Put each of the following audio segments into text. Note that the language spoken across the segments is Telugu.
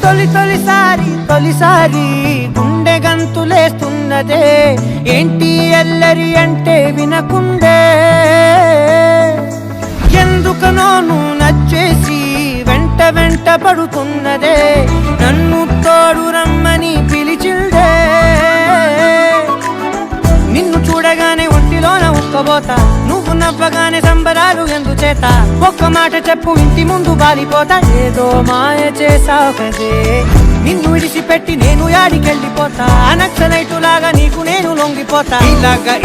తొలిసారి గుండె గంతులేస్తున్నదే ఏంటి అల్లరి అంటే వినకుండే ఎందుకనో నువ్వు నచ్చేసి వెంట పడుతున్నదే నన్ను తోడు రమ్మని పిలిచిందే నిన్ను చూడగానే ఒంటిలోన ఉక్కబోతా నువ్వు నవ్వగానే సంబరాలు ఎందుచేత ఒక్క మాట చెప్పు ఇంటి ముందు బాలిపోతా ఏదో మాయ చేసావు కదే నిన్ను విడిచిపెట్టి నేను యాడికెళ్ళిపోతా నక్సలైటులాగా నీకు నేను లొంగిపోతా ఇలాగా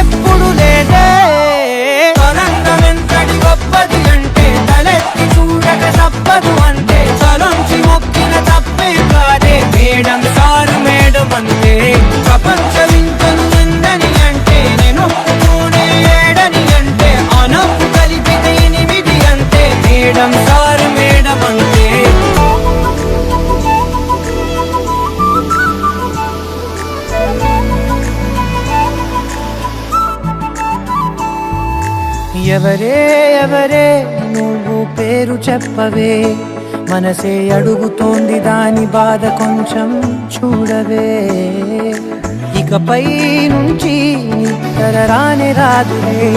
ఎప్పుడు లేదే తొలంగమెంతటి గొప్పది అంటే తలెత్తి చూడక తప్పదు అంటే తలొంచి మొక్కిన తప్పే కాదే మేడం సారు మేడం అంటే ప్రపంచమింతను ఎందని అంటే నేను ఏడని అంటే అనప్పు కలిపితే 8 అంటే మేడం సారు మేడం అంటే ఎవరే నువ్వు పేరు చెప్పవే మనసే అడుగుతోంది దాని బాధ కొంచెం చూడవే ఇకపై నుంచి నిద్ర రాదులే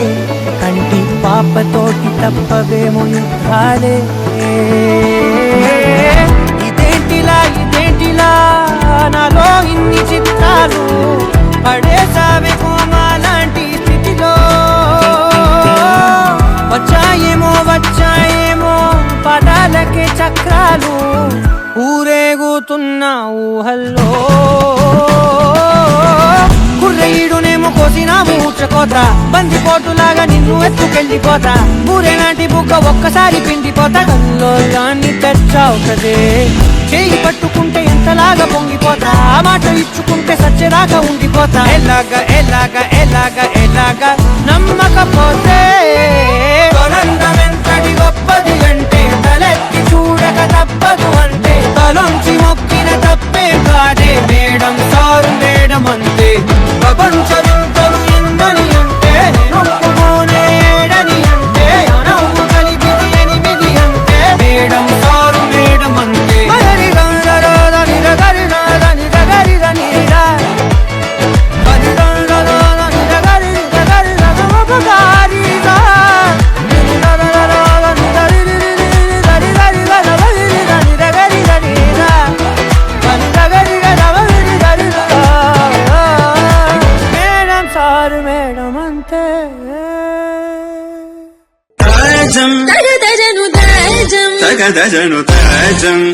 కంటి పాపతోటి తప్పవేమో యుద్ధాలే ఇదేంటిలా నాలో ఇన్ని చిత్రాలు పడేసావే కోమాలాంటి స్థితిలో వచ్చాయేమో పదాలకే చక్రాలు ఊరేగుతున్న ఊహల్లో కుర్రయ్యుడునేమో కోసినా ఊడ్చకోతా బందిపోటులాగా నిన్ను ఎత్తుకెళ్ళిపోతా ఊరేలాంటి బుక్క ఒక్కసారి పిండిపోతా కల్లోలాన్ని తెచ్చావు కదే చేయి పట్టుకుంటే ఎంతలాగా పొంగిపోతా ఆ మాట ఇచ్చుకుంటే సచ్చేదాకా ఉండిపోతా ఎలాగా నమ్మకపోతే తొలంగమెంతటి గొప్పది అంటే తలెత్తి చూడక తప్పదు అంటే తలొంచి మొక్కిన తప్పే కాదే మేడం సారు మేడం అంతే ప్రపంచమింతలు ఎందని అంటే నొప్పుకోనే ఏడని అంటే నవ్వు కలిపిది 8 అంటే మేడం సారు మేడం అంతే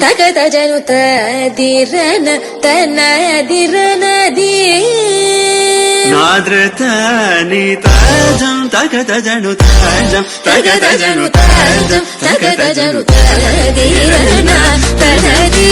తగదజను తదిరన తనదిరనది నాద్రత నీ తాజం తగదజను తాజం తదిరన తనదిరనది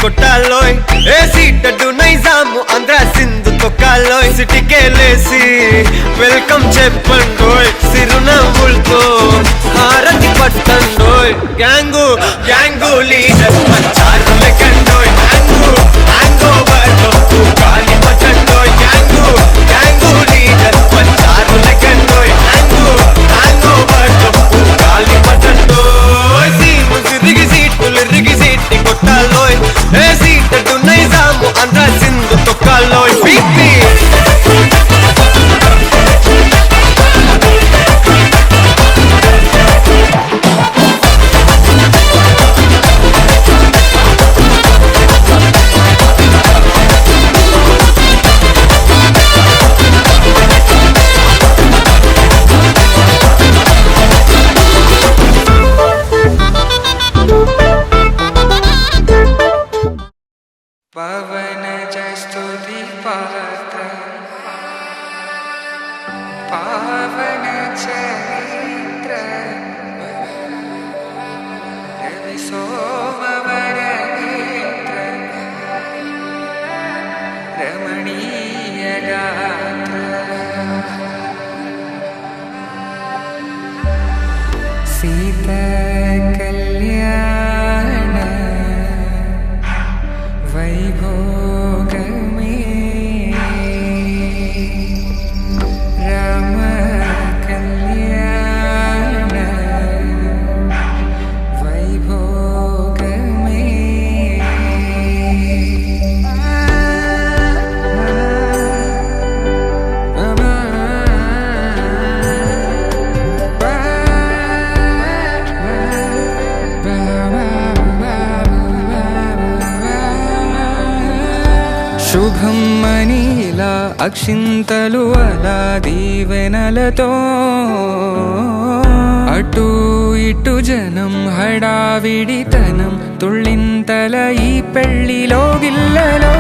కొట్టాలోయ్ ఏ సీటడు నైజాము ఆంధ్ర సింధు తొక్కాలోయ్ సిటీకేలేసి వెల్కమ్ చెప్పండోయ్ సిరునవ్వులతో హారతి పట్టండోయ్ గ్యాంగు లీడర్ పంచారు లెక్కండోయ్ హ్యాంగ్ ఓవర్ గాలి మచండోయ్ గ్యాంగు లీడర్ పంచారు లెక్కండోయ్ హ్యాంగ్ ఓవర్ గాలి మచండోయ్ సిరిగి సీటు కొట్టాలోయ్ ఏ సీటడు నైజాము ఆంధ్ర సింధు తొక్కాలోయ్ పీపీ जय स्तुति पात्र पावन चरित्र रवि सोमवर नेत्र रमणीय गात्र सीता कल्याण वैभोग में राम कल्याण वैभोग శుభం మనీలా అక్షింతలు అలా దీవెనలతో అటు ఇటు జనం హడావిడితనం తుళ్ళింతల ఈ పెళ్లిలో గిల్లలో